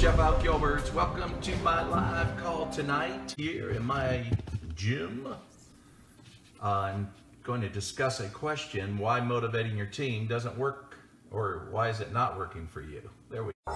Jeff Gilbert. Welcome to my live call tonight here in my gym. I'm going to discuss a question: why motivating your team doesn't work, or why is it not working for you? There we go.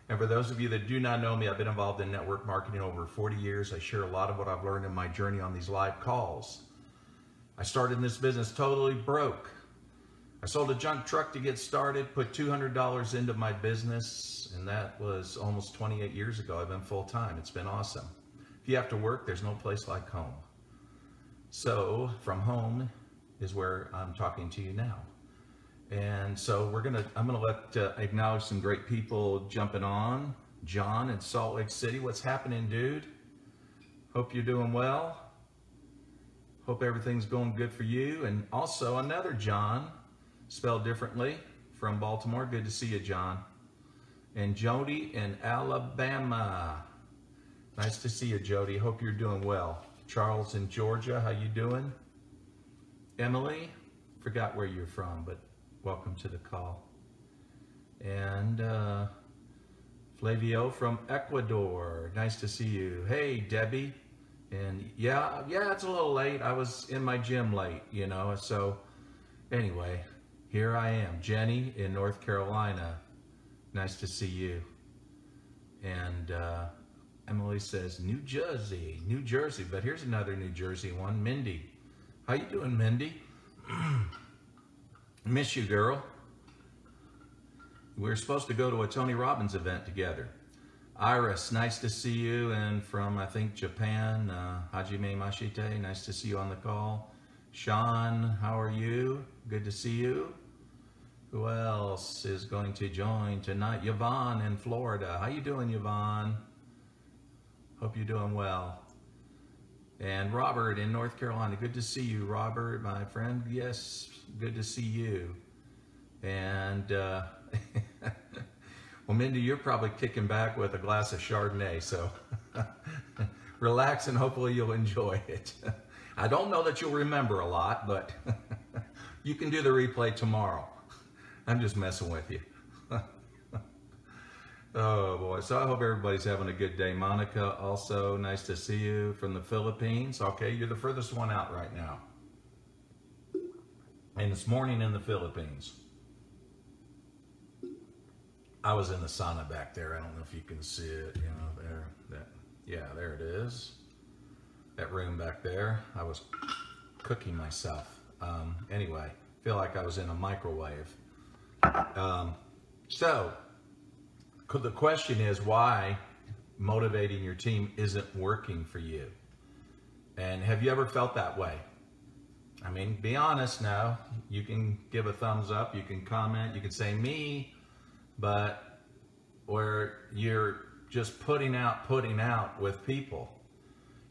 And for those of you that do not know me, I've been involved in network marketing over 40 years. I share a lot of what I've learned in my journey on these live calls. I started in this business totally broke. I sold a junk truck to get started, put $200 into my business, and that was almost 28 years ago. I've been full-time. It's been awesome. If you have to work, there's no place like home. So from home is where I'm talking to you now. And so I'm gonna acknowledge some great people jumping on. John in Salt Lake City, what's happening, dude? Hope you're doing well. Hope everything's going good for you. And also another John, spelled differently, from Baltimore. Good to see you, John. And Jody in Alabama. Nice to see you, Jody. Hope you're doing well. Charles in Georgia, how you doing? Emily, forgot where you're from, but welcome to the call. And Flavio from Ecuador, nice to see you. Hey, Debbie. And yeah, it's a little late. I was in my gym late, you know. So anyway, here I am. Jenny in North Carolina, nice to see you. And Emily says New Jersey, but here's another New Jersey one. Mindy, how you doing, Mindy? Miss you, girl. We're supposed to go to a Tony Robbins event together. Iris, nice to see you. And from, I think, Japan, Hajime Mashite, nice to see you on the call. Sean, how are you? Good to see you. Who else is going to join tonight? Yvonne in Florida. How you doing, Yvonne? Hope you're doing well. And Robert in North Carolina. Good to see you, Robert, my friend. Yes, good to see you. And, well, Mindy, you're probably kicking back with a glass of Chardonnay, so relax and hopefully you'll enjoy it. I don't know that you'll remember a lot, but you can do the replay tomorrow. I'm just messing with you. Oh boy, so I hope everybody's having a good day. Monica, also nice to see you from the Philippines. Okay, you're the furthest one out right now. And this morning in the Philippines, I was in the sauna back there. I don't know if you can see it, you know, there. Yeah, there it is. That room back there. I was cooking myself. Anyway, feel like I was in a microwave. So the question is, why motivating your team isn't working for you? And have you ever felt that way? I mean, be honest now. You can give a thumbs up, you can comment, you can say me, but where you're just putting out with people.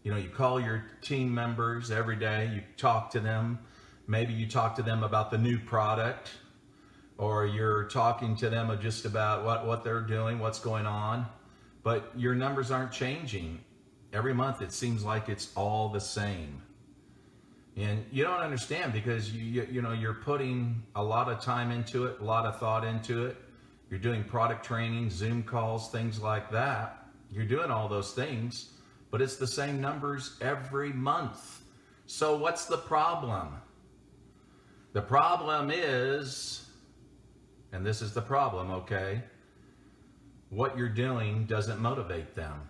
You know, you call your team members every day, you talk to them. Maybe you talk to them about the new product, or you're talking to them just about what they're doing, what's going on, but your numbers aren't changing. Every month it seems like it's all the same. And you don't understand because you know, you're putting a lot of time into it, a lot of thought into it. You're doing product training, Zoom calls, things like that. You're doing all those things, but it's the same numbers every month. So what's the problem? The problem is, and this is the problem, okay? What you're doing doesn't motivate them,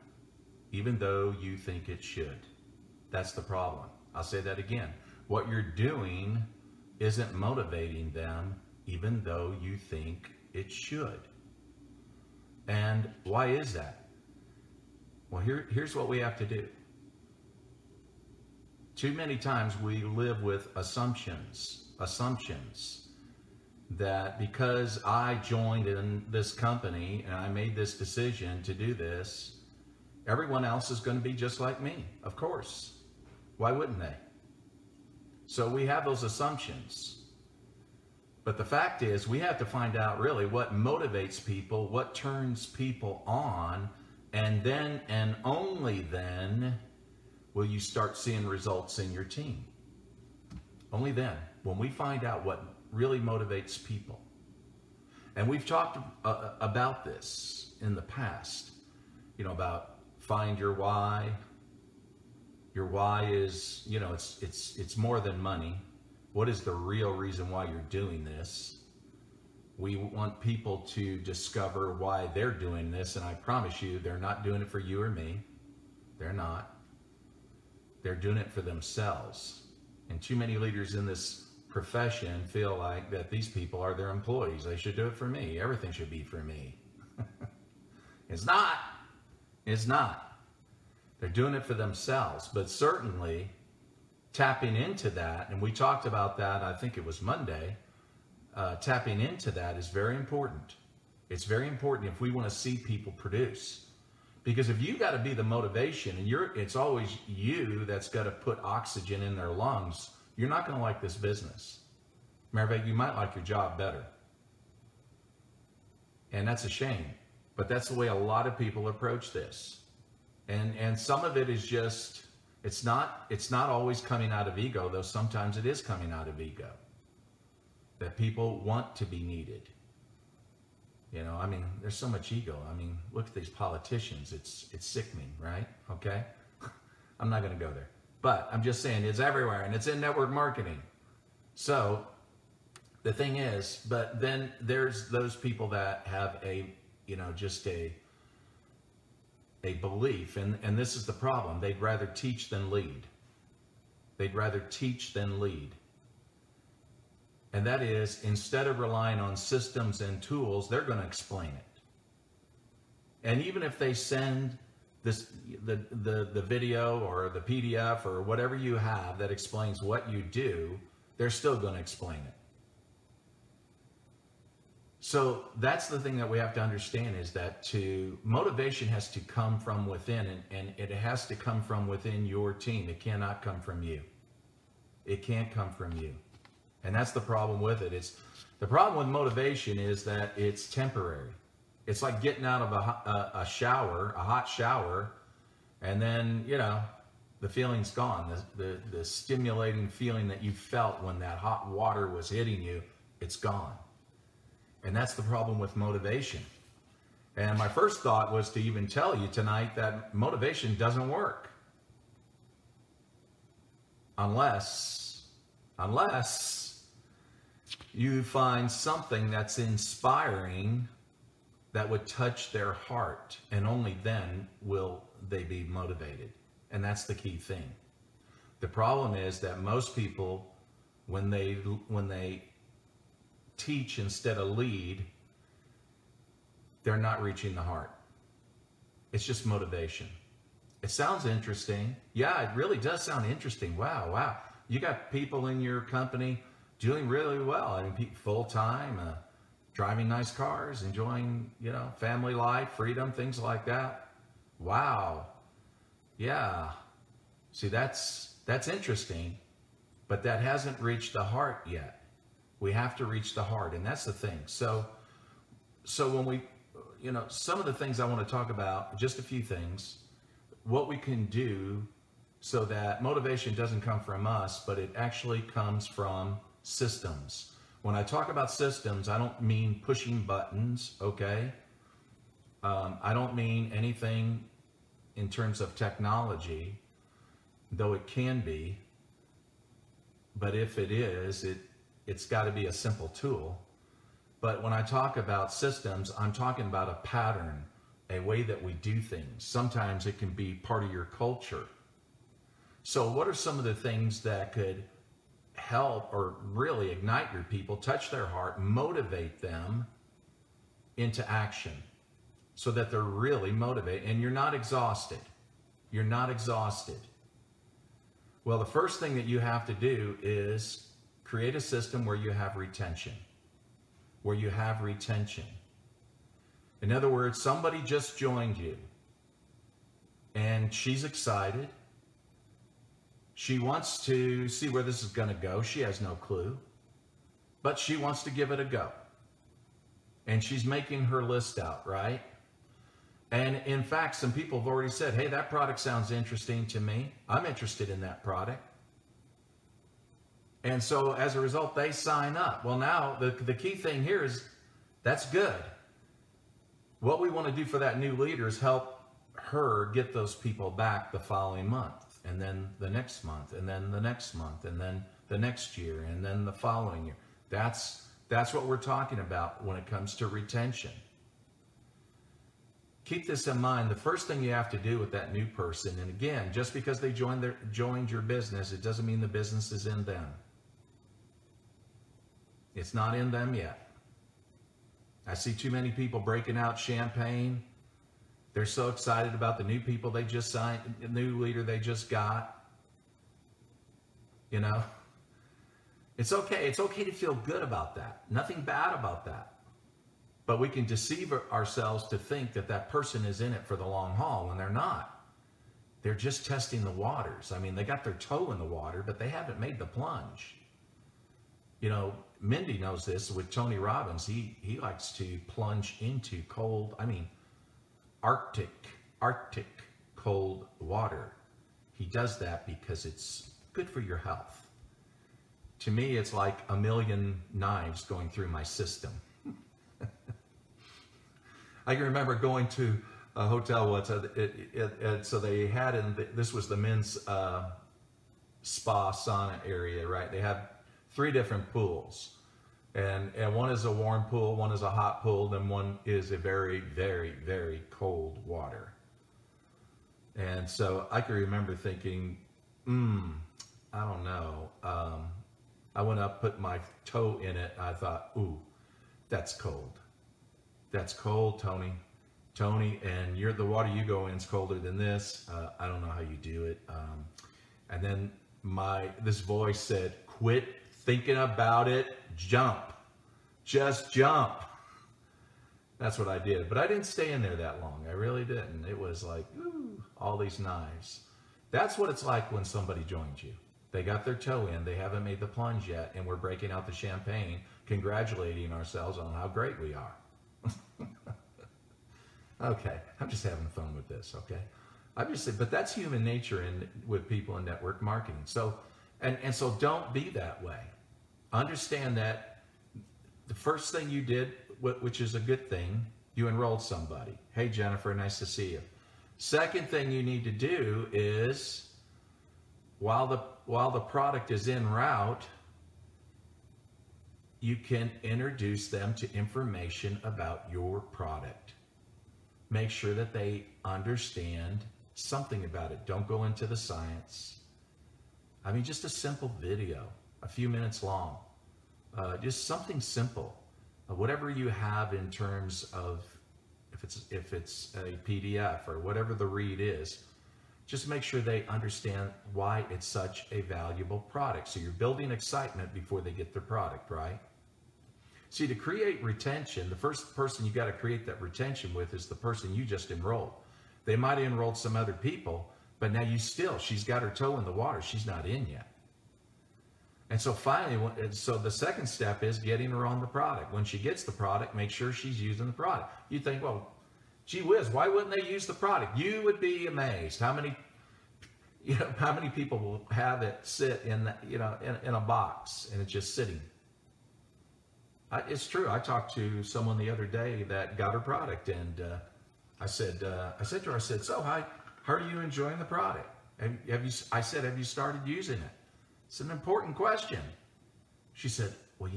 even though you think it should. That's the problem. I'll say that again. What you're doing isn't motivating them, even though you think it should. And why is that? Well, here's what we have to do. Too many times we live with assumptions that because I joined in this company and I made this decision to do this, everyone else is going to be just like me. Of course. Why wouldn't they? So we have those assumptions. But the fact is, we have to find out really what motivates people, what turns people on, and then and only then will you start seeing results in your team. Only then, when we find out what really motivates people. And we've talked about this in the past, you know, about find your why. Your why is, you know, it's more than money. What is the real reason why you're doing this? We want people to discover why they're doing this, and I promise you, they're not doing it for you or me. They're not. They're doing it for themselves. And too many leaders in this profession feel like that these people are their employees. They should do it for me. Everything should be for me. It's not. It's not. They're doing it for themselves, but certainly tapping into that, and we talked about that, I think it was Monday, tapping into that is very important. It's very important if we want to see people produce. Because if you got to be the motivation and it's always you that's got to put oxygen in their lungs, you're not going to like this business. Matter of fact, you might like your job better. And that's a shame. But that's the way a lot of people approach this. And some of it is just, it's not always coming out of ego, though sometimes it is coming out of ego. That people want to be needed. You know, I mean, there's so much ego. I mean, look at these politicians. It's sickening, right? Okay? I'm not going to go there. But I'm just saying it's everywhere, and it's in network marketing. So the thing is, but then there's those people that have a, you know, just a belief, and this is the problem. They'd rather teach than lead. They'd rather teach than lead. And that is, instead of relying on systems and tools, they're going to explain it. And even if they send this, the video or the PDF or whatever you have that explains what you do, they're still going to explain it. So that's the thing that we have to understand, is that motivation has to come from within, and it has to come from within your team. It cannot come from you. It can't come from you. And that's the problem with it. The problem with motivation is that it's temporary. It's like getting out of a shower, a hot shower, and then, you know, the feeling's gone. The stimulating feeling that you felt when that hot water was hitting you, it's gone. And that's the problem with motivation. And my first thought was to even tell you tonight that motivation doesn't work. Unless you find something that's inspiring that would touch their heart, and only then will they be motivated. And that's the key thing. The problem is that most people, when they teach instead of lead, they're not reaching the heart. It's just motivation. It sounds interesting. Yeah, it really does sound interesting. Wow. You got people in your company doing really well. I mean, full-time, driving nice cars, enjoying, you know, family life, freedom, things like that. Wow. Yeah. See, that's interesting, but that hasn't reached the heart yet. We have to reach the heart, and that's the thing. So when we, you know, some of the things I want to talk about, just a few things. what we can do so that motivation doesn't come from us, but it actually comes from systems. When I talk about systems, I don't mean pushing buttons, okay? I don't mean anything in terms of technology, though it can be. But if it is, it's got to be a simple tool. But when I talk about systems, I'm talking about a pattern, a way that we do things. Sometimes it can be part of your culture. So what are some of the things that could help or really ignite your people, touch their heart, motivate them into action so that they're really motivated and you're not exhausted? You're not exhausted. Well, the first thing that you have to do is create a system where you have retention. Where you have retention. In other words, somebody just joined you and she's excited. She wants to see where this is going to go. She has no clue, but she wants to give it a go. And she's making her list out, right? And in fact, some people have already said, hey, that product sounds interesting to me. I'm interested in that product. And so as a result, they sign up. Well, now the key thing here is that's good. What we want to do for that new leader is help her get those people back the following month, and then the next month, and then the next month, and then the next year, and then the following year. That's what we're talking about when it comes to retention. Keep this in mind. The first thing you have to do with that new person, and again, just because they joined your business, it doesn't mean the business is in them. It's not in them yet. I see too many people breaking out champagne. They're so excited about the new people they just signed, the new leader they just got. You know, it's okay. It's okay to feel good about that. Nothing bad about that. But we can deceive ourselves to think that that person is in it for the long haul when they're not. They're just testing the waters. I mean, they got their toe in the water, but they haven't made the plunge. You know, Mindy knows this with Tony Robbins. He likes to plunge into cold, Arctic cold water. He does that because it's good for your health. To me, it's like a million knives going through my system. I can remember going to a hotel once, so they had this was the men's spa sauna area, right? They had 3 different pools. And one is a warm pool, one is a hot pool, and one is a very, very, very cold water. And so I can remember thinking, I don't know. I went up, put my toe in it. I thought, ooh, that's cold. That's cold, Tony. Tony, and the water you go in is colder than this. I don't know how you do it. And then this voice said, quit thinking about it, jump. Just jump. That's what I did. But I didn't stay in there that long. I really didn't. It was like, ooh, all these knives. That's what it's like when somebody joins you. They got their toe in. They haven't made the plunge yet. And we're breaking out the champagne, congratulating ourselves on how great we are. Okay. I'm just having fun with this. Okay. But that's human nature with people in network marketing. So, and so don't be that way. Understand that the first thing you did, which is a good thing, you enrolled somebody. Hey, Jennifer, nice to see you. Second thing you need to do is, while the product is en route, you can introduce them to information about your product. Make sure that they understand something about it. Don't go into the science. Just a simple video, a few minutes long. Just something simple. Whatever you have in terms of, if it's a PDF or whatever the read is, just make sure they understand why it's such a valuable product. So you're building excitement before they get their product, right? See, to create retention, the first person you got to create that retention with is the person you just enrolled. They might have enrolled some other people, but now she's got her toe in the water. She's not in yet. And so finally, the second step is getting her on the product. When she gets the product, make sure she's using the product. You think, well, Gee whiz, why wouldn't they use the product? You would be amazed how many people will have it sit in in a box and it's just sitting. It's true. I talked to someone the other day that got her product, and I said to her, so how are you enjoying the product? Have you started using it? It's an important question. She said, well,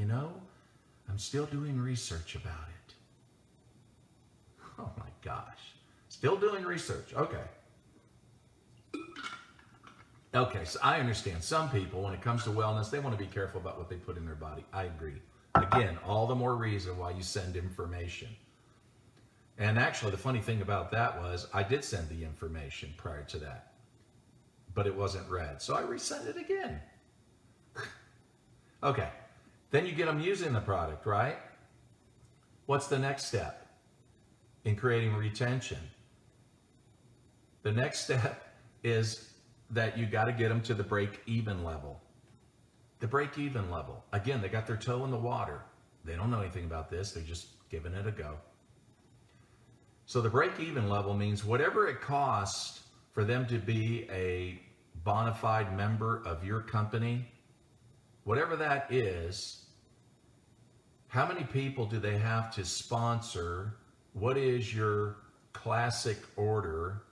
I'm still doing research about it. Oh my gosh. Still doing research. Okay. Okay, so I understand some people, when it comes to wellness, they want to be careful about what they put in their body. I agree. Again, all the more reason why you send information. And actually, the funny thing about that was I did send the information prior to that, but it wasn't read. So I resent it again. Okay, then you get them using the product, right? What's the next step in creating retention? The next step is that you got to get them to the break-even level. The break-even level. Again, they got their toe in the water. They don't know anything about this. They're just giving it a go. So the break-even level means whatever it costs for them to be a bona fide member of your company, whatever that is, how many people do they have to sponsor? What is your classic order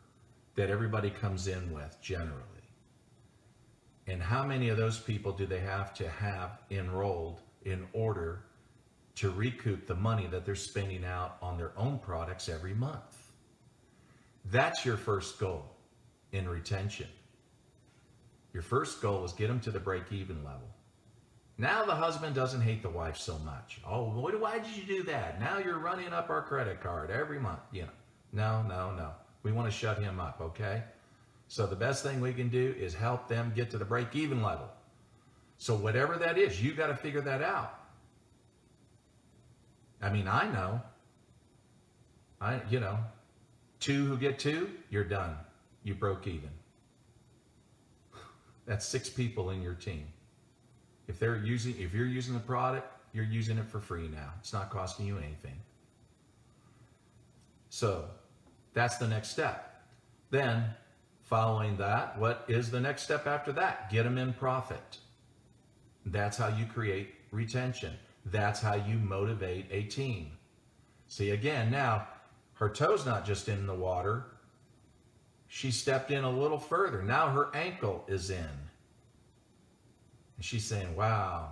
that everybody comes in with generally? And how many of those people do they have to have enrolled in order to recoup the money that they're spending out on their own products every month? That's your first goal in retention. Your first goal is get them to the break-even level. Now the husband doesn't hate the wife so much. Oh, why did you do that? Now you're running up our credit card every month. No. We want to shut him up, okay? So the best thing we can do is help them get to the break-even level. So whatever that is, you got to figure that out. I mean, I know. Two who get two, you're done. You broke even. That's 6 people in your team. If you're using the product, you're using it for free now. It's not costing you anything. So that's the next step. Then, following that, what is the next step after that? Get them in profit. That's how you create retention. That's how you motivate a team. See, again, now, her toe's not just in the water. She stepped in a little further. Now her ankle is in. And she's saying, wow,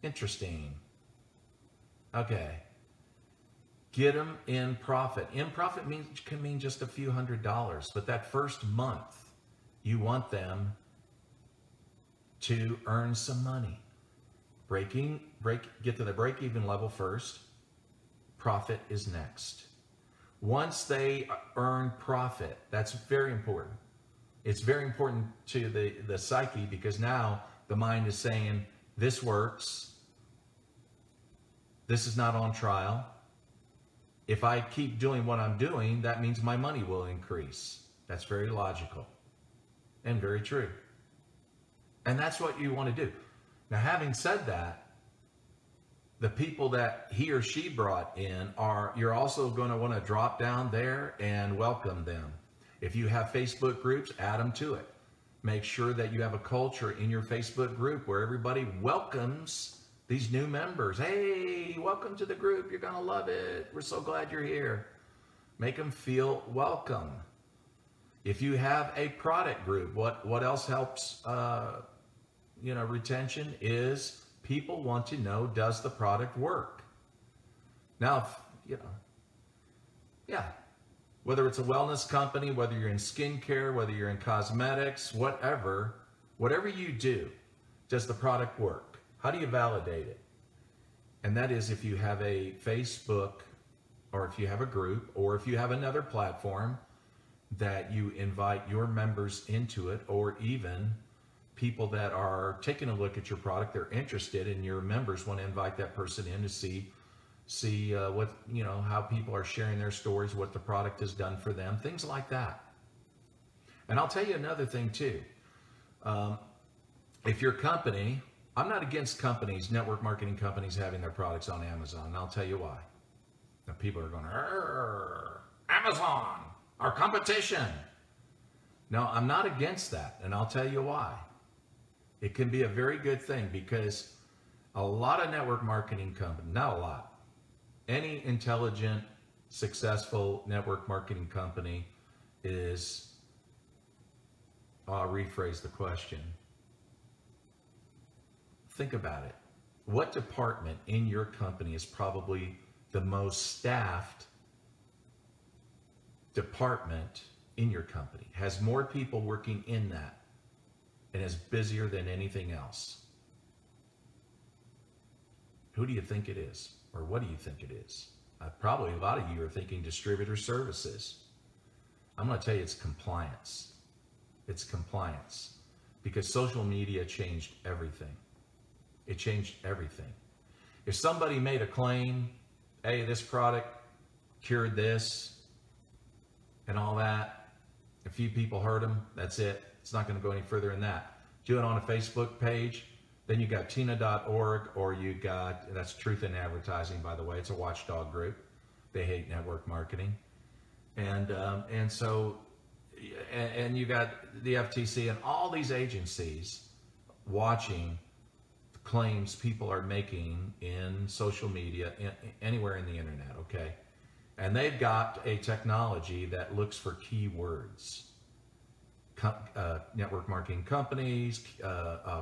interesting. Okay. Get them in profit. In profit can mean just a few $100s, but that first month, you want them to earn some money. Get to the break-even level first. Profit is next. Once they earn profit, that's very important. It's very important to the psyche, because now the mind is saying, this works. This is not on trial. If I keep doing what I'm doing, that means my money will increase. That's very logical and very true. And that's what you want to do. Now, having said that, the people that he or she brought in you're also going to want to drop down there and welcome them. If you have Facebook groups, add them to it. Make sure that you have a culture in your Facebook group where everybody welcomes these new members. Hey, welcome to the group. You're going to love it. We're so glad you're here. Make them feel welcome. If you have a product group, what else helps retention is people want to know, does the product work? Now, whether it's a wellness company, whether you're in skincare, whether you're in cosmetics, whatever you do, does the product work? How do you validate it? And that is if you have a Facebook, or if you have a group, or if you have another platform that you invite your members into it, or even people that are taking a look at your product, they're interested, and your members want to invite that person in to see what, how people are sharing their stories, what the product has done for them, things like that. And I'll tell you another thing too. If your company, I'm not against companies, network marketing companies having their products on Amazon, and I'll tell you why. Now people are going, "Arr, Amazon, our competition." No, I'm not against that, and I'll tell you why. It can be a very good thing because a lot of network marketing companies, not a lot, any intelligent, successful network marketing company is, I'll rephrase the question. Think about it. What department in your company is probably the most staffed department in your company, has more people working in that, and is busier than anything else? Who do you think it is? Or what do you think it is? Probably a lot of you are thinking distributor services. I'm going to tell you it's compliance. It's compliance. Because social media changed everything. It changed everything. If somebody made a claim, hey, this product cured this and all that, a few people heard them, that's it. It's not going to go any further than that. Do it on a Facebook page, then you got tina.org, or you got, that's Truth in Advertising, by the way. It's a watchdog group. They hate network marketing. And you got the FTC and all these agencies watching claims people are making in social media, anywhere in the internet, okay? And they've got a technology that looks for keywords. Network marketing companies,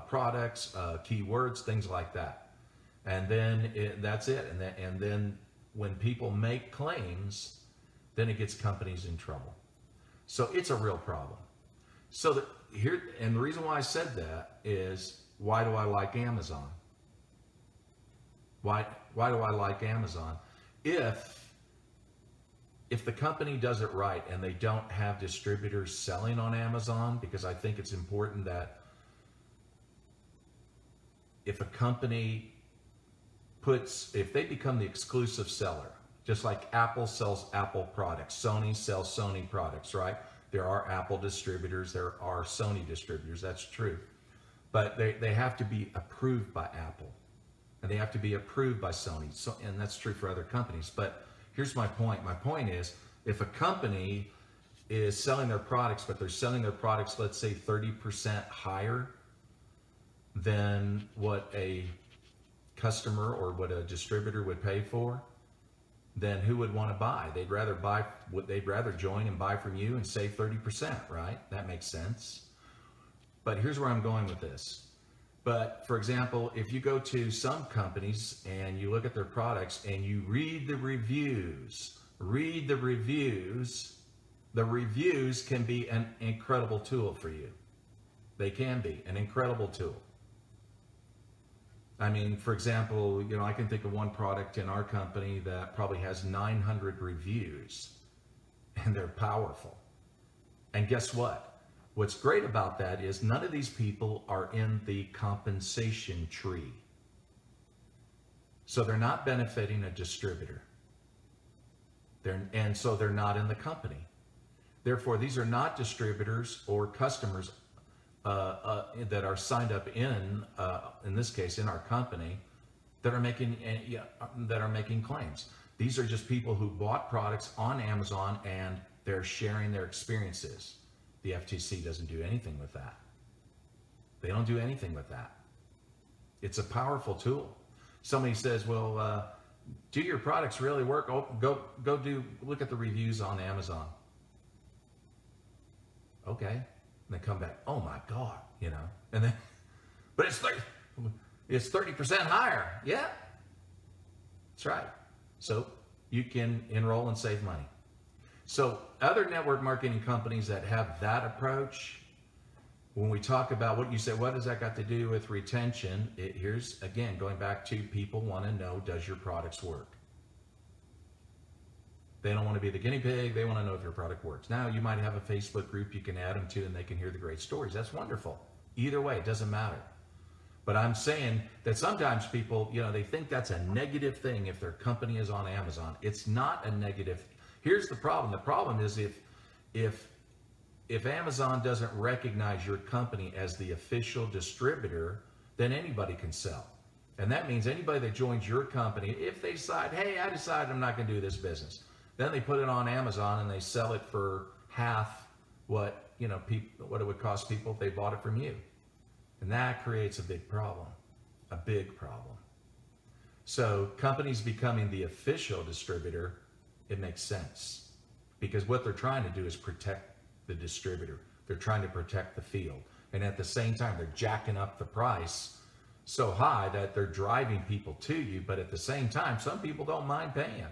products, keywords, things like that. And then that's it. And then when people make claims, then it gets companies in trouble. So it's a real problem. So and the reason why I said that is, why do I like Amazon? Why do I like Amazon? If the company does it right and they don't have distributors selling on Amazon, because I think it's important that if a company if they become the exclusive seller, just like Apple sells Apple products, Sony sells Sony products, right? There are Apple distributors, there are Sony distributors, that's true. But they have to be approved by Apple, and they have to be approved by Sony, and that's true for other companies. But here's my point. My point is, if a company is selling their products, but they're selling their products, let's say 30% higher than what a customer or what a distributor would pay for, then who would want to buy? They'd rather join and buy from you and save 30%, right? That makes sense. But here's where I'm going with this. But for example, if you go to some companies and you look at their products and you read the reviews can be an incredible tool for you. They can be an incredible tool. I mean, for example, I can think of one product in our company that probably has 900 reviews, and they're powerful. And guess what? What's great about that is none of these people are in the compensation tree. So they're not benefiting a distributor. And so they're not in the company. Therefore, these are not distributors or customers that are signed up in this case, in our company, that are making claims. These are just people who bought products on Amazon and they're sharing their experiences. The FTC doesn't do anything with that. They don't do anything with that. It's a powerful tool. Somebody says, well, do your products really work? Oh, look at the reviews on Amazon. Okay. And they come back, oh my God, and then, but it's 30% higher. Yeah, that's right. So you can enroll and save money. So other network marketing companies that have that approach, when we talk about what you said, what does that got to do with retention? Here's, again, going back to people want to know, does your products work? They don't want to be the guinea pig. They want to know if your product works. Now, you might have a Facebook group you can add them to and they can hear the great stories. That's wonderful. Either way, it doesn't matter. But I'm saying that sometimes people, they think that's a negative thing if their company is on Amazon. It's not a negative. Here's the problem. The problem is if Amazon doesn't recognize your company as the official distributor, then anybody can sell. And that means anybody that joins your company, if they decide, hey, I decided I'm not going to do this business, then they put it on Amazon and they sell it for half what, what it would cost people if they bought it from you. And that creates a big problem, a big problem. So companies becoming the official distributor, it makes sense, because what they're trying to do is protect the distributor. They're trying to protect the field. And at the same time, they're jacking up the price so high that they're driving people to you. But at the same time, some people don't mind paying.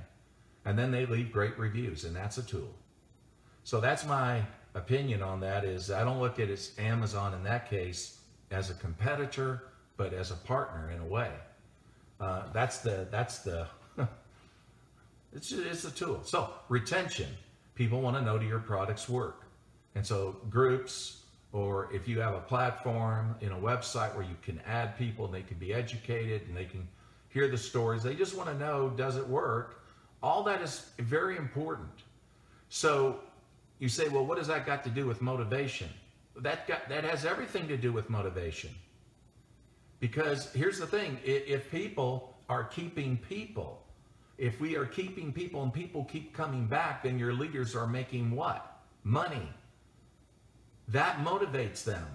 And then they leave great reviews, and that's a tool. So that's my opinion on that. Is I don't look at it, Amazon in that case, as a competitor, but as a partner in a way. It's a tool. So retention, people want to know do your products work. And so groups, or if you have a platform in a website where you can add people and they can be educated and they can hear the stories, they just want to know, does it work? All that is very important. So you say, well, what does that got to do with motivation? That has everything to do with motivation. Because here's the thing, if people are keeping people, if we are keeping people and people keep coming back, then your leaders are making what? Money. That motivates them.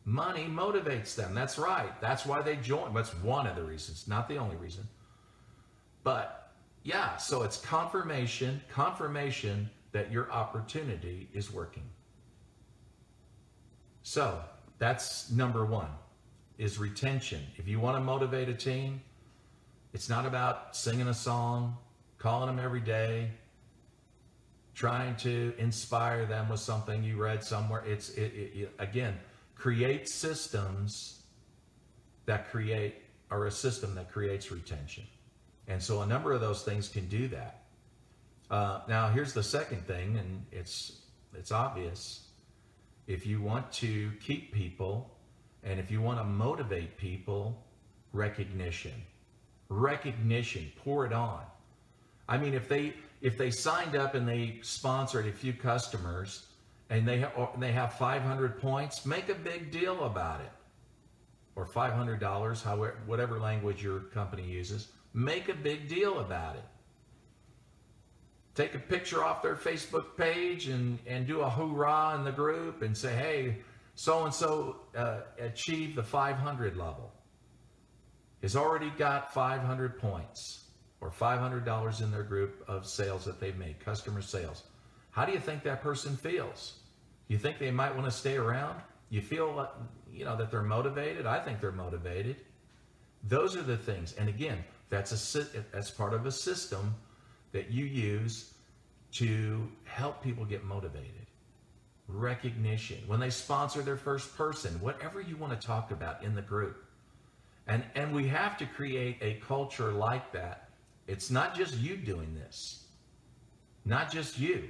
Money motivates them. That's right. That's why they join. That's one of the reasons, not the only reason. But yeah, so it's confirmation that your opportunity is working. So that's number one, is retention. If you want to motivate a team, it's not about singing a song, calling them every day, trying to inspire them with something you read somewhere. Again, create systems that create, or a system that creates retention. And so a number of those things can do that. Now here's the second thing, and it's obvious. If you want to keep people, and if you want to motivate people, recognition, pour it on. I mean, if they signed up and they sponsored a few customers and they have 500 points, make a big deal about it. Or $500, however, whatever language your company uses, make a big deal about it. Take a picture off their Facebook page and do a hoorah in the group and say, hey, so-and-so achieved the 500 level. Has already got 500 points or $500 in their group of sales that they've made, customer sales. How do you think that person feels? You think they might want to stay around? You feel that they're motivated? I think they're motivated. Those are the things. And again, that's part of a system that you use to help people get motivated. Recognition. When they sponsor their first person, whatever you want to talk about in the group. And we have to create a culture like that. It's not just you doing this. Not just you.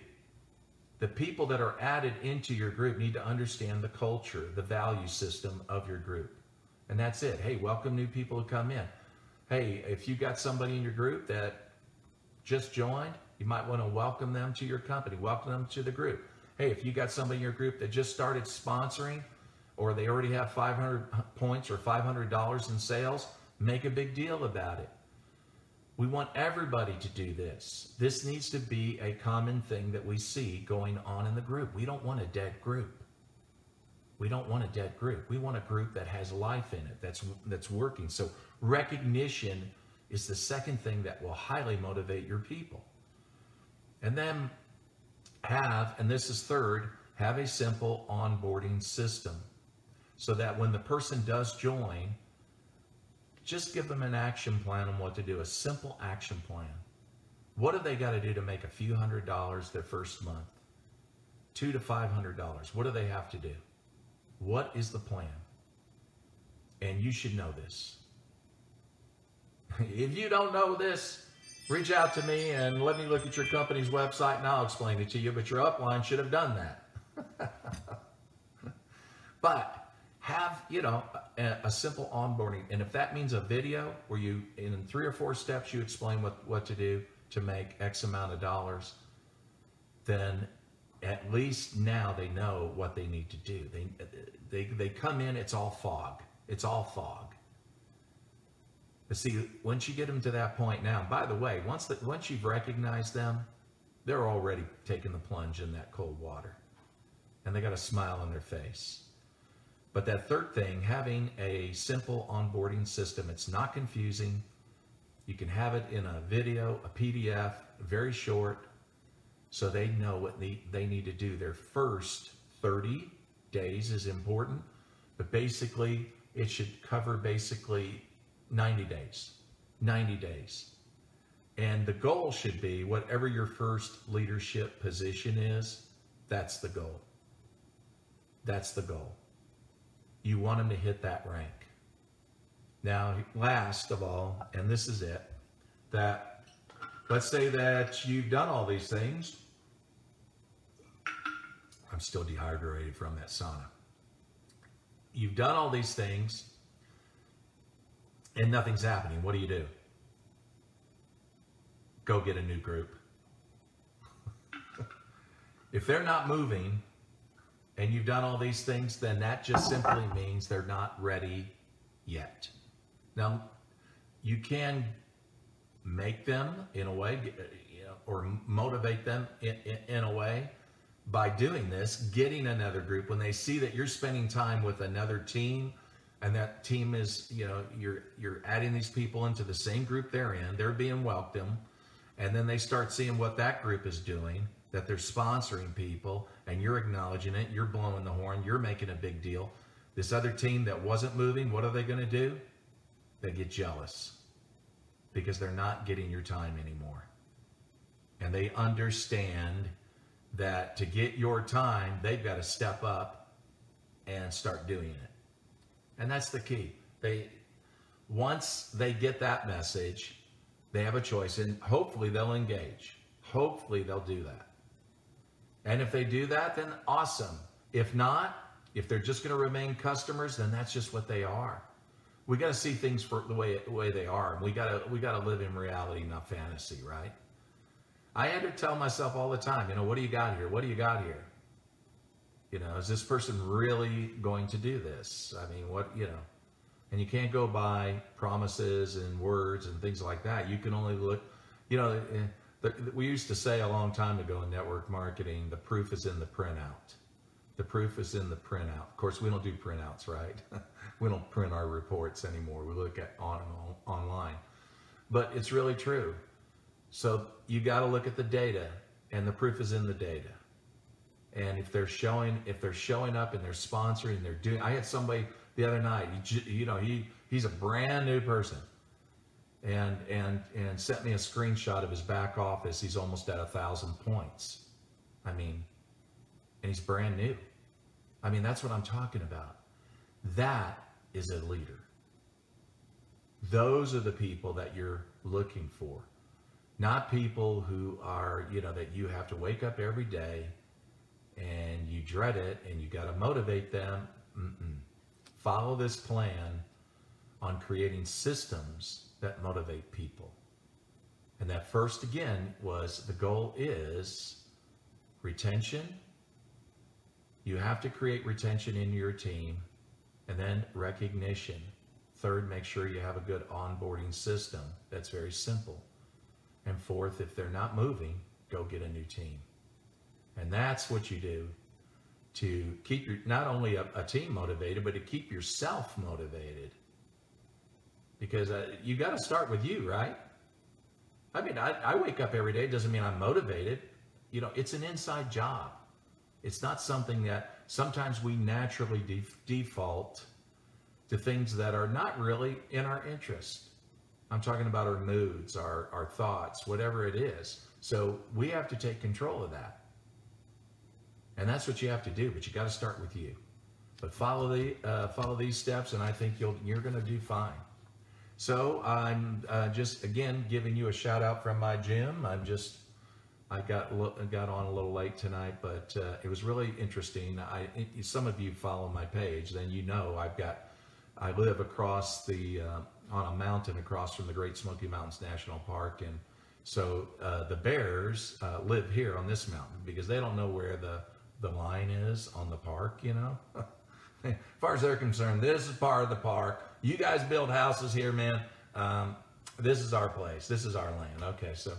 The people that are added into your group need to understand the culture, the value system of your group. And that's it. Hey, welcome new people to come in. Hey, if you got somebody in your group that just joined, you might want to welcome them to your company, welcome them to the group. Hey, if you got somebody in your group that just started sponsoring, or they already have 500 points or $500 in sales, make a big deal about it. We want everybody to do this. This needs to be a common thing that we see going on in the group. We don't want a dead group. We don't want a dead group. We want a group that has life in it, that's working. So recognition is the second thing that will highly motivate your people. And then and this is third, have a simple onboarding system so that when the person does join, just give them an action plan on what to do, a simple action plan. What do they got to do to make a few $100s their first month? $200 to $500. What do they have to do? What is the plan? And you should know this. If you don't know this, reach out to me and let me look at your company's website and I'll explain it to you, but your upline should have done that. But have, a simple onboarding. And if that means a video where you, in 3 or 4 steps, you explain what to do to make X amount of dollars, then at least now they know what they need to do. They come in, it's all fog. It's all fog. But see, once you get them to that point now, by the way, once you've recognized them, they're already taking the plunge in that cold water. And they got a smile on their face. But that third thing, having a simple onboarding system, it's not confusing. You can have it in a video, a PDF, very short, so they know what they need to do. Their first 30 days is important, but basically it should cover basically 90 days. 90 days. And the goal should be whatever your first leadership position is, that's the goal. That's the goal. You want them to hit that rank. Now, last of all, and this is it, that let's say that you've done all these things. I'm still dehydrated from that sauna. You've done all these things and nothing's happening. What do? Go get a new group. If they're not moving and you've done all these things, then that just simply means they're not ready yet. Now, you can make them in a way, or motivate them in a way by doing this, getting another group. When they see that you're spending time with another team, and that team is, you're adding these people into the same group they're in, they're being welcomed, and then they start seeing what that group is doing, that they're sponsoring people, and you're acknowledging it, you're blowing the horn, you're making a big deal. This other team that wasn't moving, what are they going to do? They get jealous because they're not getting your time anymore. And they understand that to get your time, they've got to step up and start doing it. And that's the key. Once they get that message, they have a choice, and hopefully they'll engage. Hopefully they'll do that. And if they do that, then awesome. If not, if they're just going to remain customers, then that's just what they are. We got to see things for the way they are. We got to live in reality, not fantasy, right? I had to tell myself all the time, what do you got here? What do you got here? Is this person really going to do this? I mean, and you can't go by promises and words and things like that. You can only look, we used to say a long time ago in network marketing, the proof is in the printout. The proof is in the printout. Of course, we don't do printouts, right? We don't print our reports anymore. We look at online. But it's really true. So you got to look at the data, and the proof is in the data. And if they're showing up and they're sponsoring, they're doing. I had somebody the other night. He's a brand new person, and sent me a screenshot of his back office. He's almost at 1,000 points. I mean, and he's brand new. I mean, that's what I'm talking about. That is a leader. Those are the people that you're looking for, not people who are, that you have to wake up every day and you dread it and you got to motivate them. Follow this plan on creating systems that motivate people. And that first, again, was the goal is retention. You have to create retention in your team, and then recognition. Third, make sure you have a good onboarding system. That's very simple. And fourth, if they're not moving, go get a new team. And that's what you do to keep not only a team motivated, but to keep yourself motivated. Because you got to start with you, right? I mean, I wake up every day. It doesn't mean I'm motivated. It's an inside job. It's not something that sometimes we naturally default to things that are not really in our interest. I'm talking about our moods, our thoughts, whatever it is. So we have to take control of that. And that's what you have to do, but you got to start with you. But follow these steps, and I think you're going to do fine. So I'm just, again, giving you a shout out from my gym. I got on a little late tonight, but it was really interesting. Some of you follow my page, then I live across on a mountain across from the Great Smoky Mountains National Park, and so the bears live here on this mountain because they don't know where the line is on the park, As far as they're concerned, this is part of the park. You guys build houses here, man. This is our place. This is our land. Okay, so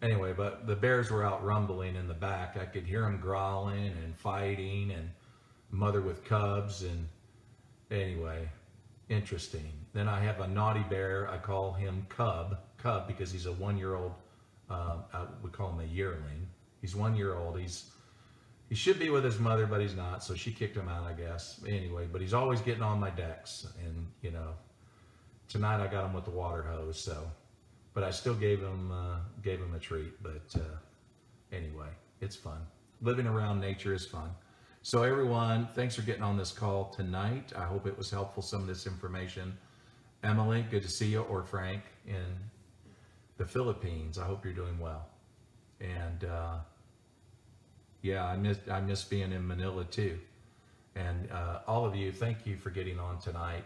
anyway, but the bears were out rumbling in the back. I could hear them growling and fighting, and mother with cubs. And anyway, interesting. Then I have a naughty bear. I call him Cub because he's a 1-year-old. We call him a yearling. He's 1 year old. He should be with his mother, but he's not. So she kicked him out, I guess. Anyway, but he's always getting on my decks, and you know, tonight I got him with the water hose. So, but I still gave him a treat. But anyway, it's fun. Living around nature is fun. So everyone, thanks for getting on this call tonight. I hope it was helpful, some of this information. Emily, good to see you, or Frank in the Philippines. I hope you're doing well. And yeah, I miss being in Manila too. And all of you, thank you for getting on tonight.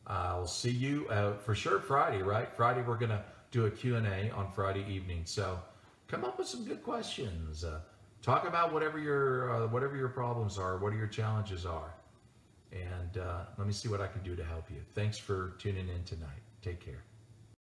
I'll see you for sure Friday, right? Friday we're gonna do a Q&A on Friday evening. So come up with some good questions. Talk about whatever your problems are, what your challenges are. And let me see what I can do to help you. Thanks for tuning in tonight. Take care.